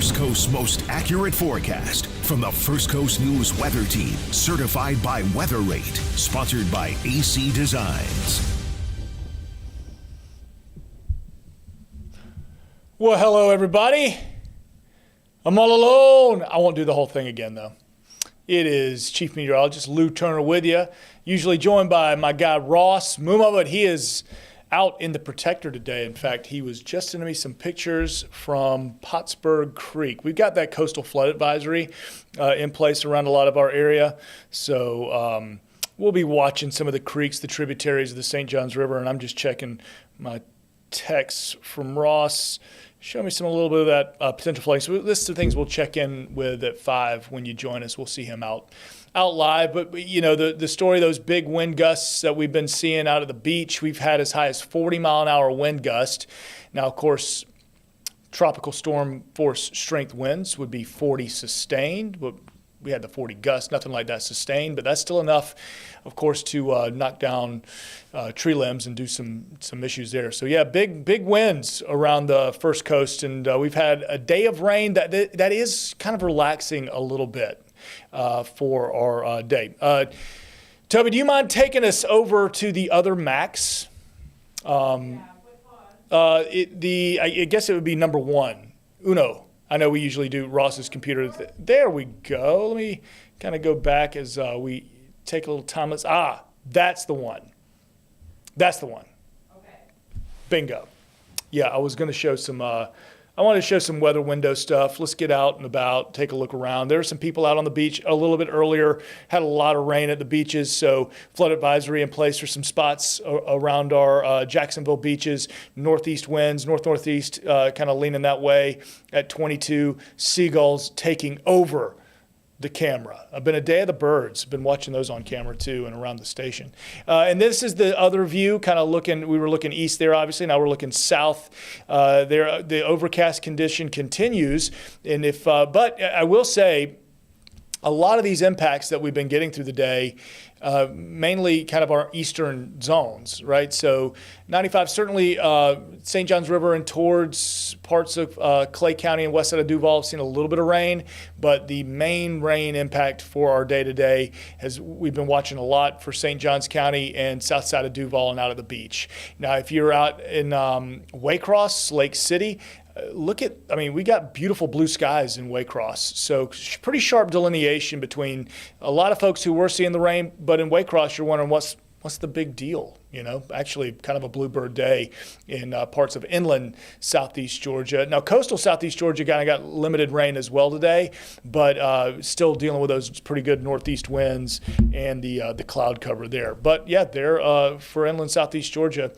First Coast's most accurate forecast from the First Coast News Weather Team, certified by Weather Rate, sponsored by AC Designs. Well, hello, everybody. I'm all alone. I won't do the whole thing again, though. It is Chief Meteorologist Lou Turner with you, usually joined by my guy Ross Muma, but he is out in the Protector today. In fact, he was just sending me some pictures from Pottsburg Creek. We've got that coastal flood advisory in place around a lot of our area, so we'll be watching some of the creeks, the tributaries of the St. Johns River, and I'm just checking my texts from Ross. Show me a little bit of that potential flooding. So this is the things we'll check in with at 5 when you join us. We'll see him out live. But you know, the story, those big wind gusts that we've been seeing out at the beach, we've had as high as 40-mile-an-hour wind gust. Now, of course, tropical storm force strength winds would be 40 sustained, but we had the 40 gusts, nothing like that sustained, but that's still enough, of course, to knock down tree limbs and do some issues there. So yeah, big winds around the First Coast, and we've had a day of rain that is kind of relaxing a little bit for our day. Toby, do you mind taking us over to the other max? I guess it would be number 1, Uno. I know we usually do Ross's computer. There we go. Let me kind of go back as we take a little time. That's the one. That's the one. Okay. Bingo. Yeah, I was going to show some, I wanted to show some weather window stuff. Let's get out and about, take a look around. There are some people out on the beach a little bit earlier, had a lot of rain at the beaches, so flood advisory in place for some spots around our Jacksonville beaches. Northeast winds, north-northeast, kind of leaning that way at 22. Seagulls taking over the camera. I've been a day of the birds. Been watching those on camera too and around the station. And this is the other view, kind of looking, we were looking east there obviously, now we're looking south. There, the overcast condition continues. And but I will say, a lot of these impacts that we've been getting through the day, mainly kind of our eastern zones, right? So 95, certainly St. Johns River and towards parts of Clay County and west side of Duval have seen a little bit of rain, but the main rain impact for our day-to-day we've been watching a lot for St. Johns County and south side of Duval and out at the beach. Now, if you're out in Waycross, Lake City, we got beautiful blue skies in Waycross. So pretty sharp delineation between a lot of folks who were seeing the rain, but in Waycross, you're wondering what's the big deal? You know, actually kind of a bluebird day in parts of inland southeast Georgia. Now, coastal southeast Georgia kind of got limited rain as well today, but still dealing with those pretty good northeast winds and the cloud cover there. But yeah, there for inland southeast Georgia,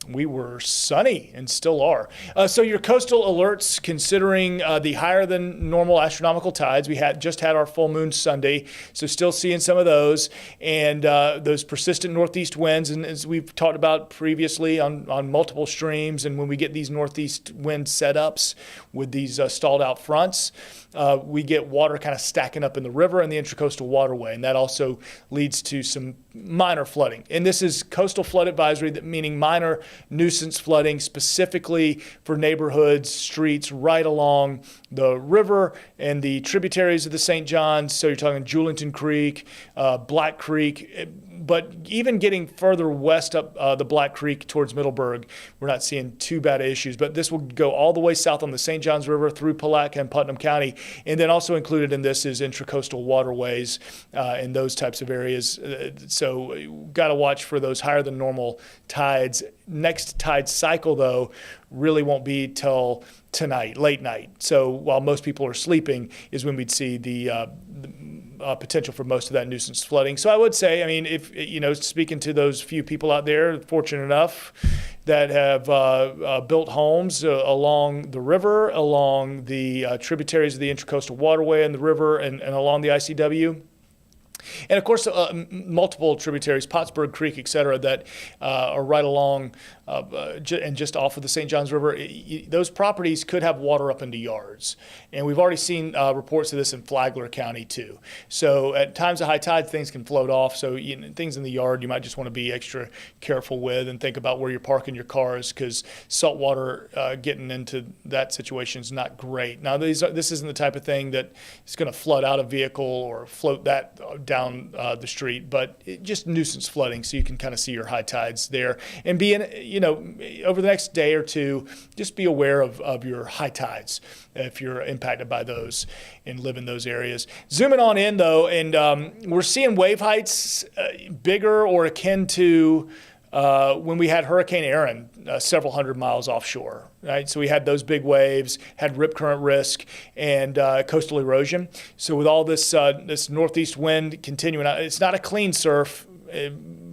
we were sunny and still are. So your coastal alerts, considering the higher than normal astronomical tides, we just had our full moon Sunday, so still seeing some of those, and those persistent northeast winds, and as we've talked about previously on multiple streams, and when we get these northeast wind setups with these stalled out fronts, we get water kind of stacking up in the river and the intracoastal waterway, and that also leads to some minor flooding. And this is coastal flood advisory, meaning minor nuisance flooding, specifically for neighborhoods, streets right along the river and the tributaries of the St. Johns. So you're talking Julington Creek, Black Creek, but even getting further west up the Black Creek towards Middleburg, we're not seeing too bad issues. But this will go all the way south on the St. Johns River through Palatka and Putnam County. And then also included in this is intracoastal waterways and those types of areas. So got to watch for those higher than normal tides. Next tide cycle, though, really won't be till tonight, late night. So while most people are sleeping is when we'd see the potential for most of that nuisance flooding. So I would say, I mean, if, you know, speaking to those few people out there, fortunate enough, that have built homes along the river, along the tributaries of the Intracoastal Waterway and the river and along the ICW, And of course, multiple tributaries, Pottsburg Creek, et cetera, that are right along and just off of the St. Johns River. Those properties could have water up into yards. And we've already seen reports of this in Flagler County too. So at times of high tide, things can float off. So things in the yard you might just want to be extra careful with and think about where you're parking your cars, because salt water getting into that situation is not great. Now, this isn't the type of thing that is going to flood out a vehicle or float that down the street, but just nuisance flooding, so you can kind of see your high tides there. And over the next day or two, just be aware of your high tides if you're impacted by those and live in those areas. Zooming on in, though, and we're seeing wave heights bigger or akin to when we had Hurricane Aaron several hundred miles offshore, right? So we had those big waves, had rip current risk, and coastal erosion. So with all this northeast wind continuing, it's not a clean surf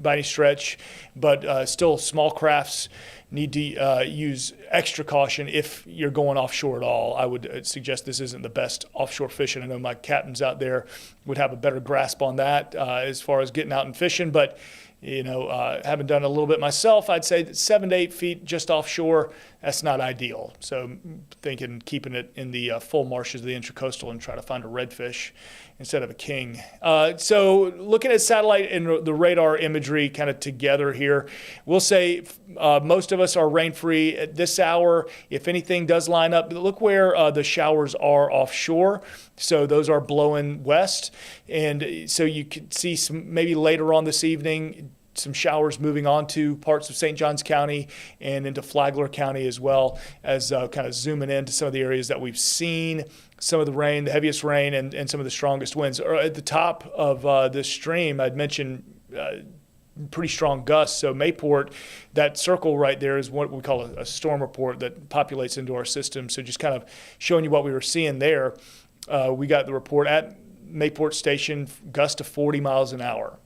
by any stretch, but still small crafts need to use extra caution if you're going offshore at all. I would suggest this isn't the best offshore fishing. I know my captains out there would have a better grasp on that as far as getting out and fishing, but having done a little bit myself, I'd say that 7 to 8 feet just offshore, that's not ideal. So thinking keeping it in the full marshes of the intracoastal and try to find a redfish instead of a king. So looking at satellite and the radar imagery kind of together here, we'll say most of us are rain-free at this hour. If anything does line up, look where the showers are offshore. So those are blowing west. And so you could see some maybe later on this evening, some showers moving on to parts of St. Johns County and into Flagler County, as well as kind of zooming into some of the areas that we've seen some of the rain, the heaviest rain, and some of the strongest winds. At the top of this stream, I'd mentioned pretty strong gusts. So Mayport, that circle right there is what we call a storm report that populates into our system. So just kind of showing you what we were seeing there. We got the report at Mayport Station, gust to 40 miles an hour.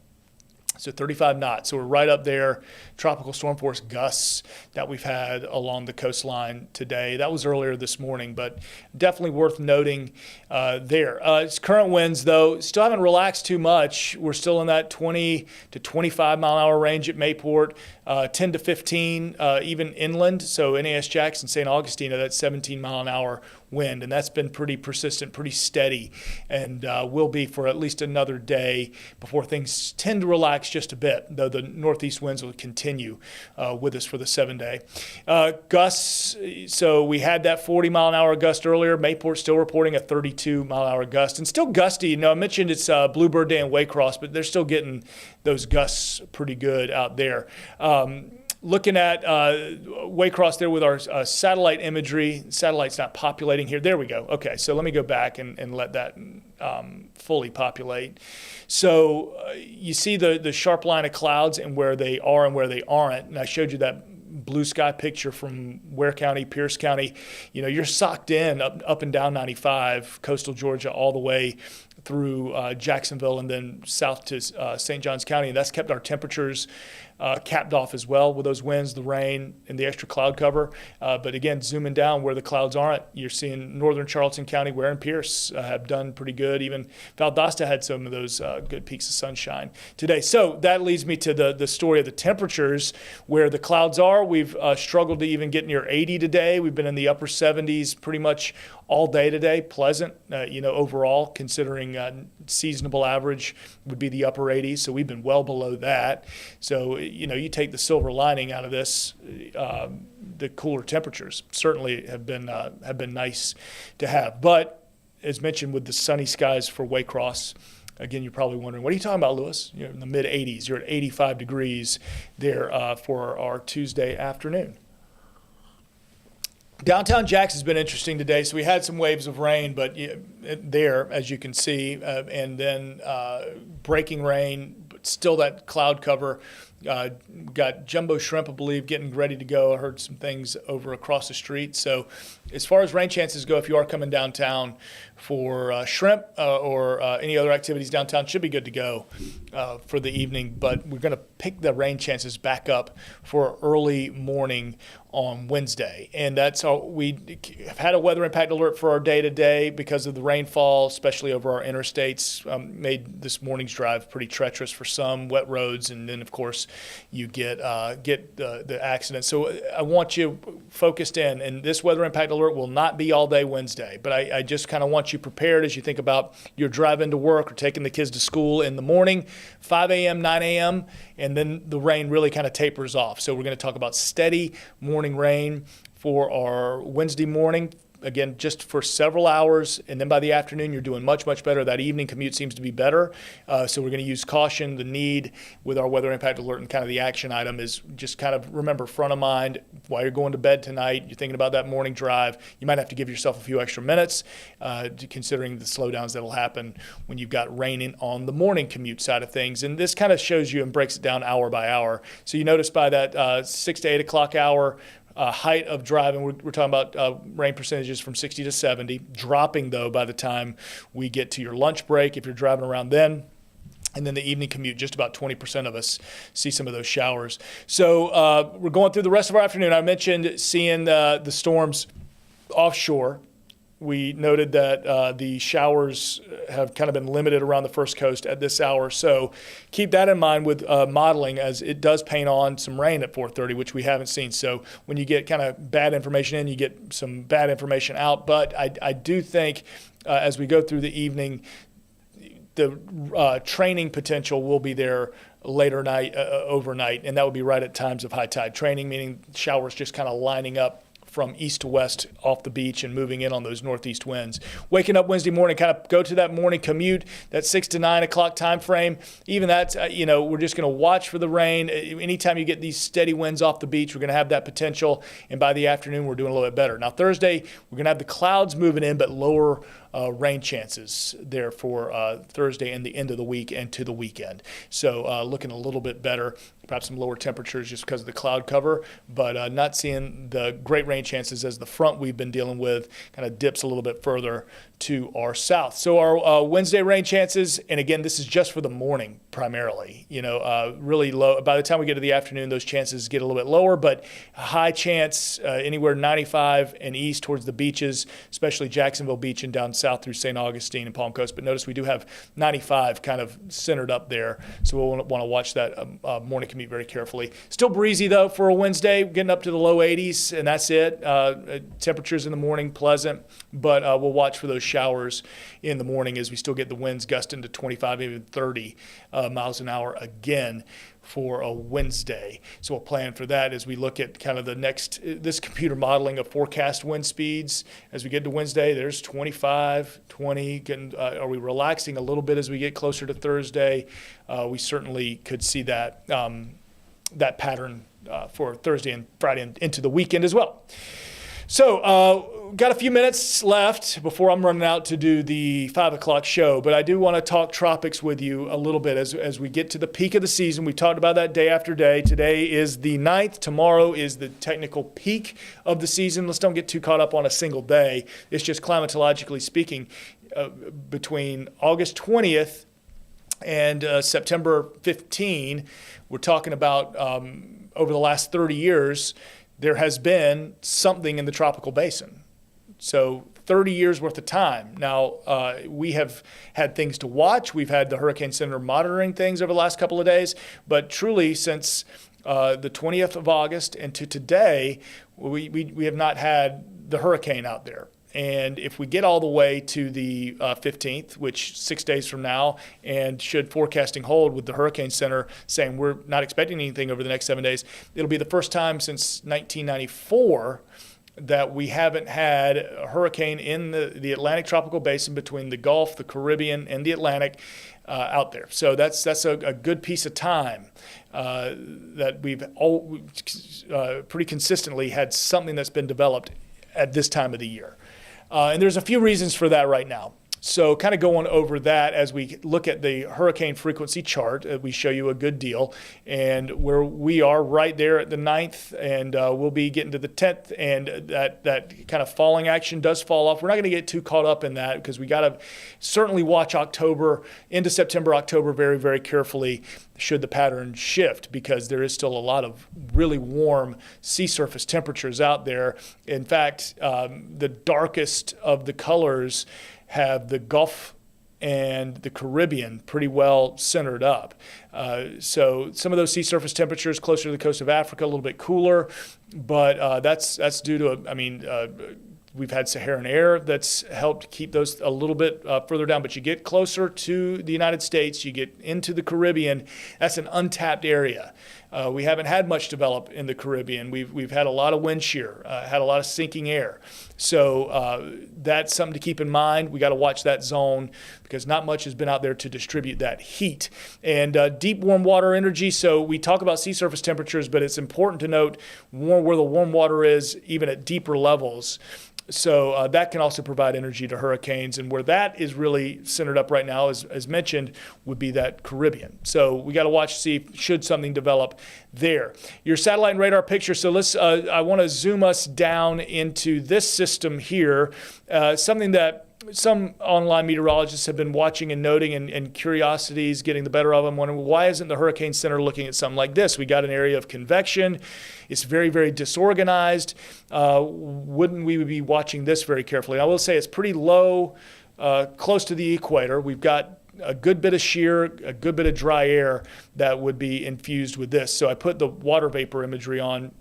So 35 knots. So we're right up there, tropical storm force gusts that we've had along the coastline today. That was earlier this morning, but definitely worth noting there. It's current winds, though, still haven't relaxed too much. We're still in that 20 to 25 mile an hour range at Mayport, 10 to 15 even inland. So NAS Jackson, St. Augustine, that's 17 mile an hour wind, and that's been pretty persistent, pretty steady, and will be for at least another day before things tend to relax just a bit, though the northeast winds will continue with us for the 7-day. Gusts, so we had that 40 mile an hour gust earlier. Mayport still reporting a 32 mile an hour gust, and still gusty. I mentioned it's Bluebird Day and Waycross, but they're still getting those gusts pretty good out there. Looking at Waycross there with our satellite imagery. Satellite's not populating here. There we go. Okay, so let me go back and let that fully populate. So you see the sharp line of clouds and where they are and where they aren't. And I showed you that blue sky picture from Ware County, Pierce County. You're socked in up and down 95, coastal Georgia, all the way through Jacksonville and then south to St. Johns County. And that's kept our temperatures capped off as well with those winds, the rain, and the extra cloud cover. But again, zooming down where the clouds aren't, you're seeing northern Charleston County, Ware and Pierce have done pretty good. Even Valdosta had some of those good peaks of sunshine today. So that leads me to the story of the temperatures. Where the clouds are, we've struggled to even get near 80 today. We've been in the upper 70s pretty much all day today. Pleasant, overall, considering seasonable average would be the upper 80s. So we've been well below that. So, you take the silver lining out of this, the cooler temperatures certainly have been nice to have. But as mentioned with the sunny skies for Waycross, again, you're probably wondering, what are you talking about, Lewis? You're in the mid 80s. You're at 85 degrees there for our Tuesday afternoon. Downtown Jackson's been interesting today. So we had some waves of rain, but there, as you can see, and then breaking rain, but still that cloud cover Got jumbo shrimp, I believe, getting ready to go. I heard some things over across the street. So as far as rain chances go, if you are coming downtown for shrimp or any other activities downtown, should be good to go for the evening. But we're going to pick the rain chances back up for early morning on Wednesday. And that's all. We have had a weather impact alert for our day-to-day because of the rainfall, especially over our interstates. Made this morning's drive pretty treacherous for some, wet roads, and then, of course, you get the accident. So I want you focused in, and this weather impact alert will not be all day Wednesday, but I just kind of want you prepared as you think about your drive into work or taking the kids to school in the morning, 5 a.m., 9 a.m., and then the rain really kind of tapers off. So we're going to talk about steady morning rain for our Wednesday morning. Again, just for several hours, and then by the afternoon, you're doing much, much better. That evening commute seems to be better. So we're going to use caution. The need with our weather impact alert and kind of the action item is just kind of remember front of mind while you're going to bed tonight. You're thinking about that morning drive. You might have to give yourself a few extra minutes, considering the slowdowns that'll happen when you've got raining on the morning commute side of things. And this kind of shows you and breaks it down hour by hour. So you notice by that 6 to 8 o'clock hour, height of driving, we're talking about rain percentages from 60 to 70, dropping though by the time we get to your lunch break if you're driving around then. And then the evening commute, just about 20% of us see some of those showers. So we're going through the rest of our afternoon. I mentioned seeing the storms offshore. We noted that the showers have kind of been limited around the First Coast at this hour. So keep that in mind with modeling, as it does paint on some rain at 4:30, which we haven't seen. So when you get kind of bad information in, you get some bad information out. But I do think as we go through the evening, the training potential will be there later night, overnight, and that would be right at times of high tide. Training, meaning showers just kind of lining up from east to west off the beach and moving in on those northeast winds. Waking up Wednesday morning, kind of go to that morning commute, that 6 to 9 o'clock time frame. Even that's, we're just going to watch for the rain. Anytime you get these steady winds off the beach, we're going to have that potential. And by the afternoon, we're doing a little bit better. Now, Thursday, we're going to have the clouds moving in, but lower rain chances there for Thursday and the end of the week and to the weekend. So looking a little bit better, perhaps some lower temperatures just because of the cloud cover, but not seeing the great rain chances as the front we've been dealing with kind of dips a little bit further to our south. So our Wednesday rain chances, and again, this is just for the morning primarily, really low. By the time we get to the afternoon, those chances get a little bit lower, but a high chance anywhere 95 and east towards the beaches, especially Jacksonville Beach and down south through St. Augustine and Palm Coast. But notice we do have 95 kind of centered up there, so we'll want to watch that morning commute very carefully. Still breezy though for a Wednesday, getting up to the low 80s, and that's it. Temperatures in the morning pleasant, but we'll watch for those showers in the morning as we still get the winds gusting to 25, even 30 miles an hour again for a Wednesday. So we'll plan for that as we look at kind of this computer modeling of forecast wind speeds. As we get to Wednesday, there's 25, 20. Are we relaxing a little bit as we get closer to Thursday? We certainly could see that pattern for Thursday and Friday and into the weekend as well. So got a few minutes left before I'm running out to do the 5 o'clock show, but I do want to talk tropics with you a little bit as we get to the peak of the season. We talked about that day after day. Today is the 9th. Tomorrow is the technical peak of the season. Let's don't get too caught up on a single day. It's just climatologically speaking, between August 20th and September 15, we're talking about over the last 30 years, there has been something in the tropical basin. So 30 years worth of time. Now, we have had things to watch. We've had the Hurricane Center monitoring things over the last couple of days. But truly, since the 20th of August and to today, we have not had the hurricane out there. And if we get all the way to the 15th, which 6 days from now, and should forecasting hold with the Hurricane Center saying we're not expecting anything over the next 7 days, it'll be the first time since 1994 that we haven't had a hurricane in the Atlantic tropical basin between the Gulf, the Caribbean, and the Atlantic out there. So that's a good piece of time that we've pretty consistently had something that's been developed at this time of the year. And there's a few reasons for that right now. So kind of going over that as we look at the hurricane frequency chart, we show you a good deal, and where we are right there at the 9th, and we'll be getting to the 10th, and that kind of falling action does fall off. We're not going to get too caught up in that because we got to certainly watch October into September, October very, very carefully should the pattern shift, because there is still a lot of really warm sea surface temperatures out there. In fact, the darkest of the colors have the Gulf and the Caribbean pretty well centered up. So some of those sea surface temperatures closer to the coast of Africa, a little bit cooler, but that's due to, we've had Saharan air that's helped keep those a little bit further down, but you get closer to the United States, you get into the Caribbean, that's an untapped area. We haven't had much develop in the Caribbean. We've had a lot of wind shear, had a lot of sinking air. So that's something to keep in mind. We got to watch that zone because not much has been out there to distribute that heat. And deep warm water energy, so we talk about sea surface temperatures, but it's important to note where the warm water is, even at deeper levels. So that can also provide energy to hurricanes, and where that is really centered up right now, as mentioned, would be that Caribbean. So we got to watch to see should something develop there. Your satellite and radar picture. So I want to zoom us down into this system here, something that some online meteorologists have been watching and noting, and curiosity is getting the better of them, wondering, why isn't the Hurricane Center looking at something like this? We got an area of convection. It's very, very disorganized. Wouldn't we be watching this very carefully? I will say it's pretty low, close to the equator. We've got a good bit of shear, a good bit of dry air that would be infused with this. So I put the water vapor imagery on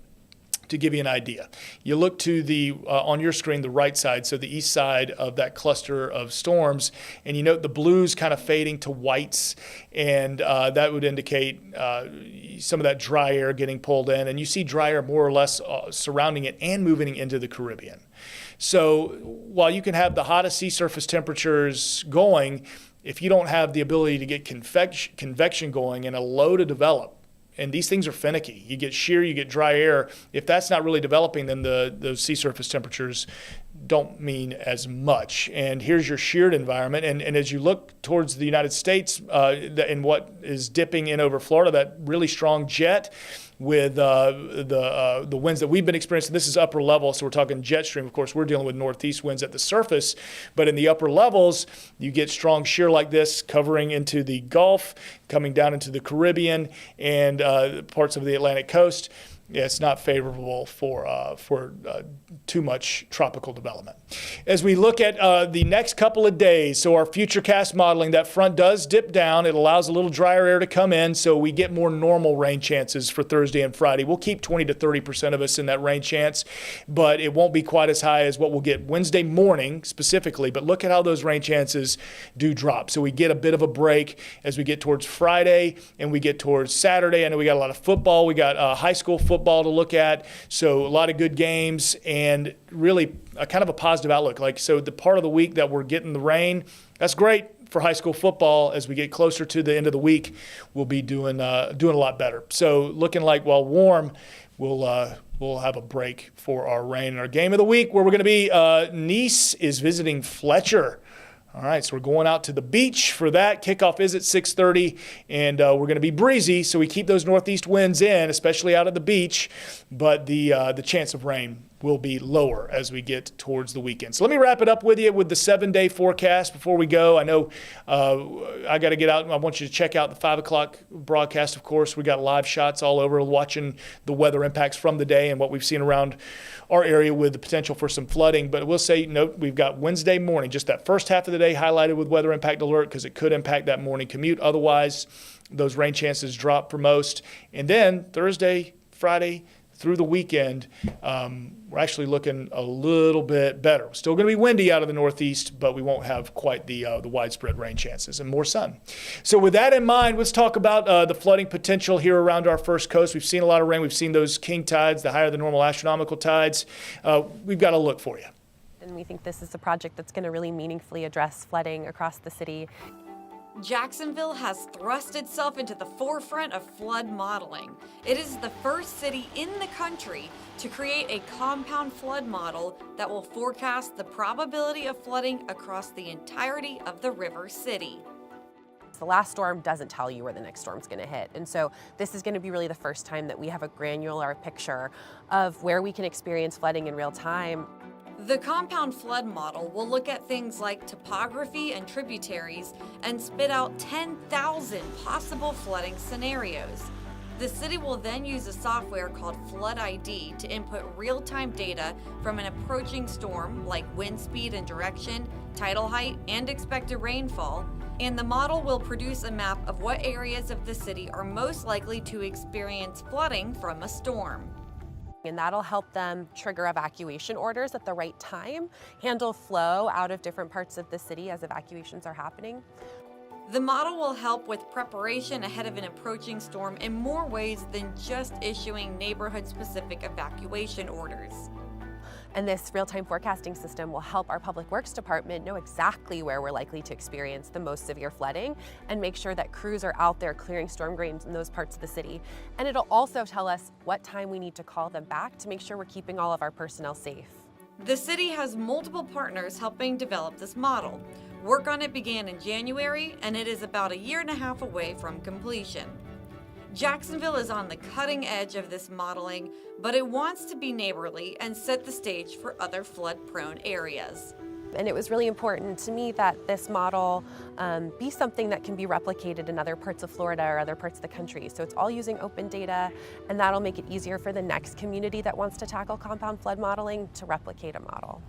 to give you an idea. You look to the on your screen, the right side, so the east side of that cluster of storms, and you note the blues kind of fading to whites, and that would indicate some of that dry air getting pulled in, and you see dry air more or less surrounding it and moving into the Caribbean. So while you can have the hottest sea surface temperatures going, if you don't have the ability to get convection going and a low to develop, and these things are finicky. You get shear, you get dry air. If that's not really developing, then those sea surface temperatures don't mean as much. And here's your sheared environment. And as you look towards the United States and what is dipping in over Florida, that really strong jet with the winds that we've been experiencing. This is upper level, so we're talking jet stream. Of course, we're dealing with northeast winds at the surface, but in the upper levels, you get strong shear like this covering into the Gulf, coming down into the Caribbean and parts of the Atlantic coast. Yeah, it's not favorable for too much tropical development. As we look at the next couple of days, so our futurecast modeling, that front does dip down. It allows a little drier air to come in, so we get more normal rain chances for Thursday and Friday. We'll keep 20 to 30% of us in that rain chance, but it won't be quite as high as what we'll get Wednesday morning specifically. But look at how those rain chances do drop. So we get a bit of a break as we get towards Friday and we get towards Saturday. I know we got a lot of football. We got high school football to look at, so a lot of good games and really a kind of a positive outlook. So the part of the week that we're getting the rain, that's great for high school football. As we get closer to the end of the week, we'll be doing a lot better. So looking like, while warm, we'll have a break for our rain. And our game of the week, where we're going to be, Nice is visiting Fletcher. All right, so we're going out to the beach for that. Kickoff is at 6:30, and we're going to be breezy, so we keep those northeast winds in, especially out at the beach, but the chance of rain will be lower as we get towards the weekend. So let me wrap it up with you with the 7-day forecast before we go. I know I got to get out, and I want you to check out the 5 o'clock broadcast, of course. We got live shots all over watching the weather impacts from the day and what we've seen around our area with the potential for some flooding. But we'll say, note, we've got Wednesday morning, just that first half of the day highlighted with weather impact alert because it could impact that morning commute. Otherwise, those rain chances drop for most. And then Thursday, Friday, through the weekend, we're actually looking a little bit better. Still going to be windy out of the northeast, but we won't have quite the widespread rain chances and more sun. So with that in mind, let's talk about the flooding potential here around our first coast. We've seen a lot of rain. We've seen those king tides, the higher than normal astronomical tides. We've got to look for you. And we think this is a project that's going to really meaningfully address flooding across the city. Jacksonville has thrust itself into the forefront of flood modeling. It is the first city in the country to create a compound flood model that will forecast the probability of flooding across the entirety of the river city. The last storm doesn't tell you where the next storm's going to hit. And so this is going to be really the first time that we have a granular picture of where we can experience flooding in real time. The compound flood model will look at things like topography and tributaries and spit out 10,000 possible flooding scenarios. The city will then use a software called Flood ID to input real-time data from an approaching storm like wind speed and direction, tidal height, and expected rainfall, and the model will produce a map of what areas of the city are most likely to experience flooding from a storm. And that'll help them trigger evacuation orders at the right time, handle flow out of different parts of the city as evacuations are happening. The model will help with preparation ahead of an approaching storm in more ways than just issuing neighborhood-specific evacuation orders. And this real-time forecasting system will help our Public Works Department know exactly where we're likely to experience the most severe flooding and make sure that crews are out there clearing storm drains in those parts of the city. And it'll also tell us what time we need to call them back to make sure we're keeping all of our personnel safe. The city has multiple partners helping develop this model. Work on it began in January, and it is about 1.5 years away from completion. Jacksonville is on the cutting edge of this modeling, but it wants to be neighborly and set the stage for other flood-prone areas. And it was really important to me that this model be something that can be replicated in other parts of Florida or other parts of the country. So it's all using open data, and that'll make it easier for the next community that wants to tackle compound flood modeling to replicate a model.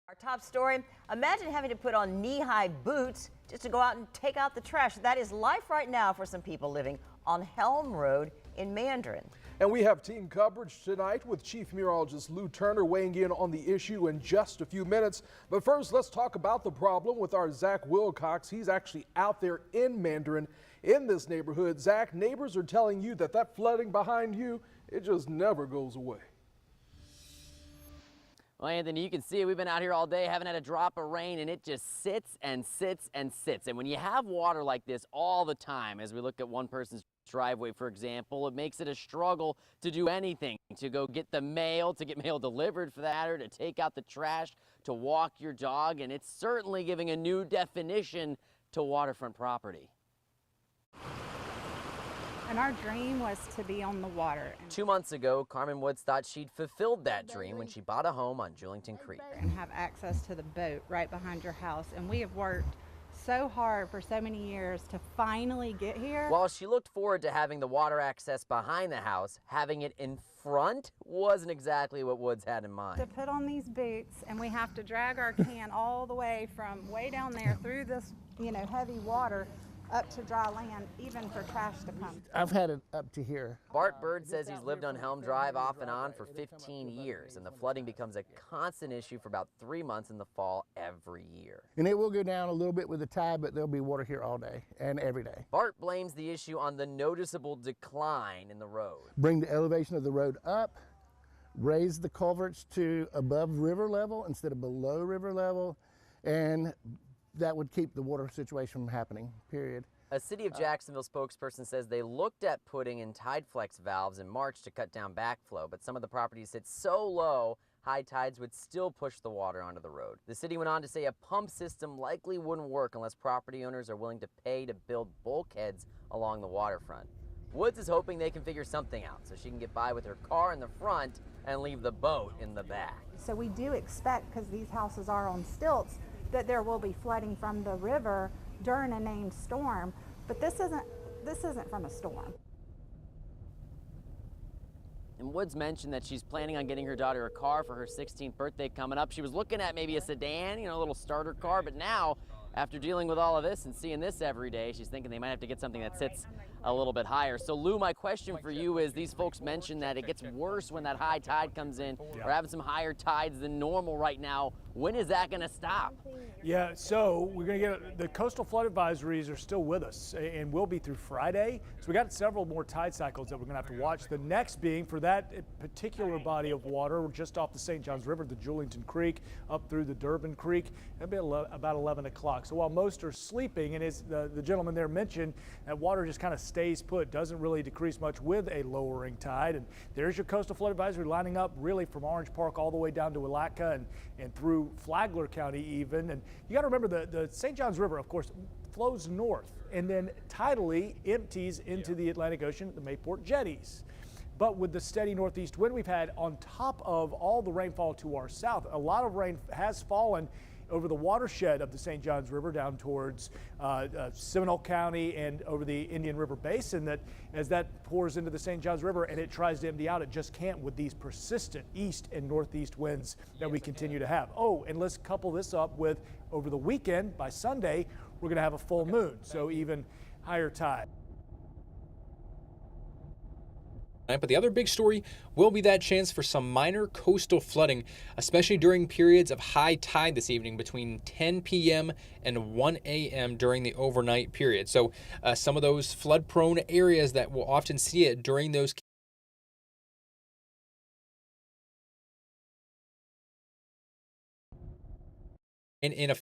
Our top story, imagine having to put on knee-high boots just to go out and take out the trash. That is life right now for some people living on Helm Road in Mandarin. And we have team coverage tonight with Chief Meteorologist Lou Turner weighing in on the issue in just a few minutes. But first, let's talk about the problem with our Zach Wilcox. He's actually out there in Mandarin in this neighborhood. Zach, neighbors are telling you that that flooding behind you, it just never goes away. Well, Anthony, you can see we've been out here all day, haven't had a drop of rain, and it just sits and sits and sits. And when you have water like this all the time, as we look at one person's driveway, for example, it makes it a struggle to do anything, to go get the mail, to get mail delivered for that matter, to take out the trash, to walk your dog, and it's certainly giving a new definition to waterfront property. And our dream was to be on the water. 2 months ago, Carmen Woods thought she'd fulfilled that dream when she bought a home on Julington Creek. And have access to the boat right behind your house. And we have worked so hard for so many years to finally get here. While she looked forward to having the water access behind the house, having it in front wasn't exactly what Woods had in mind. To put on these boots, and we have to drag our can all the way from way down there through this, heavy water up to dry land, even for trash to come. I've had it up to here. Bart Bird says he's lived on Helm Drive off and on for 15 years, and the flooding becomes a constant issue for about 3 months in the fall every year. And it will go down a little bit with the tide, but there'll be water here all day and every day. Bart blames the issue on the noticeable decline in the road. Bring the elevation of the road up, raise the culverts to above river level instead of below river level, and that would keep the water situation from happening, period. A City of Jacksonville spokesperson says they looked at putting in tide flex valves in March to cut down backflow, but some of the properties sit so low, high tides would still push the water onto the road. The city went on to say a pump system likely wouldn't work unless property owners are willing to pay to build bulkheads along the waterfront. Woods is hoping they can figure something out so she can get by with her car in the front and leave the boat in the back. So we do expect, because these houses are on stilts, that there will be flooding from the river during a named storm, but this isn't from a storm. And Woods mentioned that she's planning on getting her daughter a car for her 16th birthday coming up. She was looking at maybe a sedan, a little starter car, but now, after dealing with all of this and seeing this every day, she's thinking they might have to get something that sits a little bit higher. So Lou, my question for you is, these folks mentioned that it gets worse when that high tide comes in. We're having some higher tides than normal right now. When is that going to stop? Yeah, so we're going to get the coastal flood advisories are still with us and will be through Friday. So we got several more tide cycles that we're going to have to watch. The next being for that particular body of water just off the St. Johns River, the Julington Creek, up through the Durbin Creek. It'll be about 11 o'clock. So while most are sleeping, and as the gentleman there mentioned, that water just kind of stays put, doesn't really decrease much with a lowering tide. And there's your coastal flood advisory lining up really from Orange Park all the way down to Willatka and through Flagler County even. And you got to remember the St. Johns River, of course, flows north and then tidally empties into the Atlantic Ocean at the Mayport jetties. But with the steady northeast wind we've had on top of all the rainfall to our south, a lot of rain has fallen over the watershed of the St. Johns River down towards Seminole County and over the Indian River Basin, that as that pours into the St. Johns River and it tries to empty out, it just can't with these persistent east and northeast winds that we continue to have. Oh, and let's couple this up with over the weekend, by Sunday, we're going to have a full moon, so even higher tide. But the other big story will be that chance for some minor coastal flooding, especially during periods of high tide this evening between 10 p.m. and 1 a.m. during the overnight period. So some of those flood-prone areas that will often see it during those in a